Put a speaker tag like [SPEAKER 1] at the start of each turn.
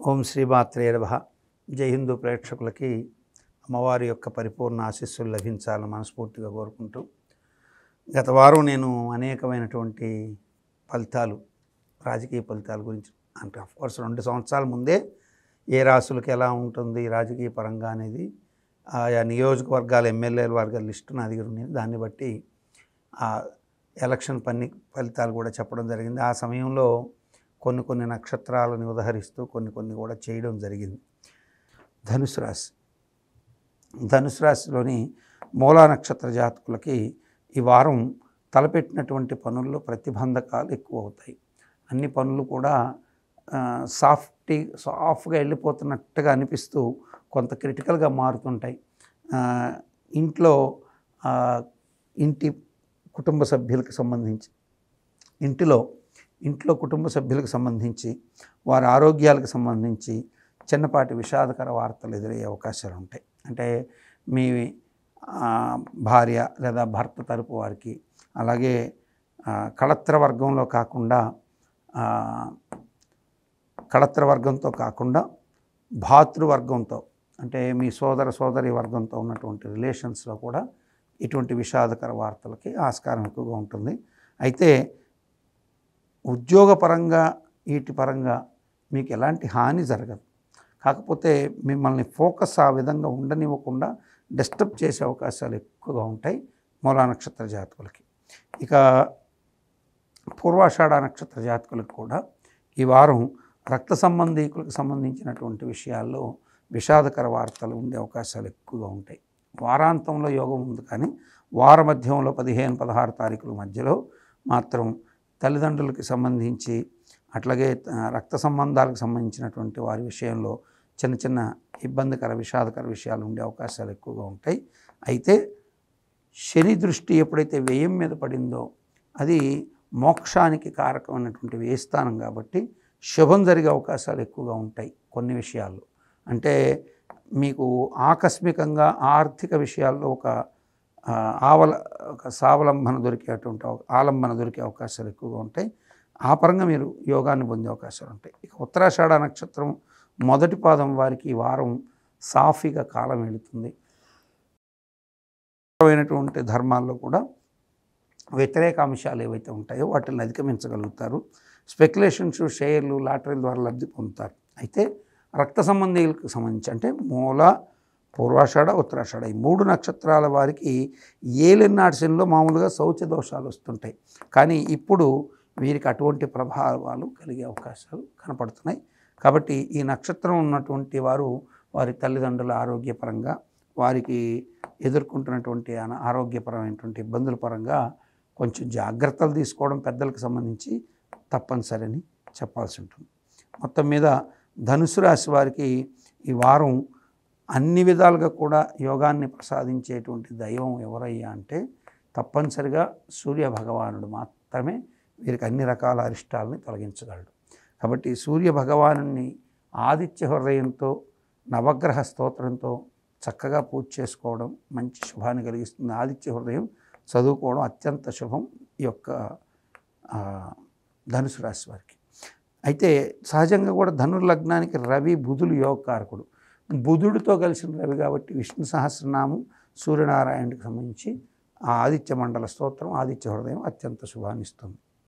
[SPEAKER 1] ఓం శ్రీమాత్రే నమః. జై హిందూ ప్రేక్షకులకి అమ్మవారి యొక్క పరిపూర్ణ ఆశీస్సులు లభించాలని మనస్ఫూర్తిగా కోరుకుంటూ, గత వారం నేను అనేకమైనటువంటి ఫలితాలు, రాజకీయ ఫలితాల గురించి అంటే అఫ్కోర్స్ 2 సంవత్సరాల ముందే ఏ రాశులకు ఎలా ఉంటుంది రాజకీయ పరంగా అనేది ఆయా నియోజకవర్గాల ఎమ్మెల్యేల వర్గాల లిస్టు నా దగ్గర ఉంది. దాన్ని బట్టి ఆ ఎలక్షన్ ఫలితాలు కూడా చెప్పడం జరిగింది. ఆ సమయంలో కొన్ని నక్షత్రాలను ఉదహరిస్తూ కొన్ని కూడా చేయడం జరిగింది. ధనుసు రాశిలోని మూలా నక్షత్ర జాతకులకి ఈ వారం తలపెట్టినటువంటి పనుల్లో ప్రతిబంధకాలు ఎక్కువ అవుతాయి. అన్ని పనులు కూడా సాఫ్ట్గా వెళ్ళిపోతున్నట్టుగా అనిపిస్తూ కొంత క్రిటికల్గా మారుతుంటాయి. ఇంటి కుటుంబ సభ్యులకు సంబంధించి ఇంట్లో కుటుంబ సభ్యులకు సంబంధించి వారి ఆరోగ్యాలకు సంబంధించి చిన్నపాటి విషాదకర వార్తలు ఎదురయ్యే అవకాశాలు ఉంటాయి. అంటే మీ భార్య లేదా భర్త తరపు వారికి, అలాగే కళత్ర వర్గంతో కాకుండా భాతృవర్గంతో అంటే మీ సోదరి వర్గంతో ఉన్నటువంటి రిలేషన్స్లో కూడా ఇటువంటి విషాదకర వార్తలకి ఆస్కారం ఎక్కువగా ఉంటుంది. అయితే ఉద్యోగపరంగా వీటి పరంగా మీకు ఎలాంటి హాని జరగదు. కాకపోతే మిమ్మల్ని ఫోకస్ ఆ విధంగా ఉండనివ్వకుండా డిస్టర్బ్ చేసే అవకాశాలు ఎక్కువగా ఉంటాయి మూలా నక్షత్ర జాతకులకి. ఇక పూర్వాషాఢ నక్షత్ర జాతకులకు కూడా ఈ వారం రక్త సంబంధీకులకు సంబంధించినటువంటి విషయాల్లో విషాదకర వార్తలు ఉండే అవకాశాలు ఎక్కువగా ఉంటాయి. వారాంతంలో యోగం ఉంది, కానీ వార మధ్యంలో 15-16 తారీఖుల మధ్యలో మాత్రం తల్లిదండ్రులకి సంబంధించి, అట్లాగే రక్త సంబంధాలకు సంబంధించినటువంటి వారి విషయంలో చిన్న ఇబ్బందికర విషాదకర విషయాలు ఉండే అవకాశాలు ఎక్కువగా ఉంటాయి. అయితే శని దృష్టి ఎప్పుడైతే వ్యయం మీద పడిందో అది మోక్షానికి కారకమైనటువంటి వ్యయస్థానం కాబట్టి శుభం జరిగే అవకాశాలు ఎక్కువగా ఉంటాయి. కొన్ని విషయాల్లో అంటే మీకు ఆకస్మికంగా ఆర్థిక విషయాల్లో ఒక ఆలంబన దొరికే అవకాశాలు ఎక్కువగా ఉంటాయి. ఆ పరంగా మీరు యోగాన్ని పొందే అవకాశాలు ఉంటాయి. ఇక ఉత్తరాషాఢ నక్షత్రం మొదటి పాదం వారికి ఈ వారం సాఫీగా కాలం వెళుతుంది. అయినటువంటి ధర్మాల్లో కూడా వ్యతిరేక అంశాలు ఏవైతే ఉంటాయో వాటిని అధిగమించగలుగుతారు. స్పెక్యులేషన్స్, షేర్లు, లాటరీల ద్వారా లబ్ధి పొందుతారు. అయితే రక్త సంబంధీలకు సంబంధించి అంటే మూల, పూర్వాషాఢ, ఉత్తరాషాఢ ఈ 3 నక్షత్రాల వారికి ఏలినాటి శనిలో మామూలుగా శౌచ దోషాలు వస్తుంటాయి. కానీ ఇప్పుడు వీరికి అటువంటి ప్రభావాలు కలిగే అవకాశాలు కనపడుతున్నాయి. కాబట్టి ఈ నక్షత్రం ఉన్నటువంటి వారు వారి తల్లిదండ్రుల ఆరోగ్యపరంగా, వారికి ఎదుర్కొంటున్నటువంటి ఆరోగ్యపరమైనటువంటి ఇబ్బందుల పరంగా కొంచెం జాగ్రత్తలు తీసుకోవడం పెద్దలకు సంబంధించి తప్పనిసరని చెప్పాల్సి ఉంటుంది. మొత్తం మీద ధనుసు రాశి వారికి ఈ వారం అన్ని విధాలుగా కూడా యోగాన్ని ప్రసాదించేటువంటి దైవం ఎవరయ్యా అంటే తప్పనిసరిగా సూర్య భగవానుడు మాత్రమే వీరికి అన్ని రకాల అరిష్టాలని తొలగించగలడు. కాబట్టి సూర్య భగవానుని ఆదిత్య హృదయంతో, నవగ్రహ స్తోత్రంతో చక్కగా పూజ చేసుకోవడం మంచి శుభాన్ని కలిగిస్తుంది. ఆదిత్య హృదయం చదువుకోవడం అత్యంత శుభం ఈ యొక్క ధనుసు రాశి వారికి. అయితే సహజంగా కూడా ధనుర్లగ్నానికి రవి, బుధులు యోగకారకుడు. బుధుడితో కలిసిన రవి కాబట్టి విష్ణు సహస్రనామం, సూర్యనారాయణుడికి సంబంధించి ఆ ఆదిత్య మండల స్తోత్రం, ఆదిత్య హృదయం అత్యంత శుభాన్ని ఇస్తుంది.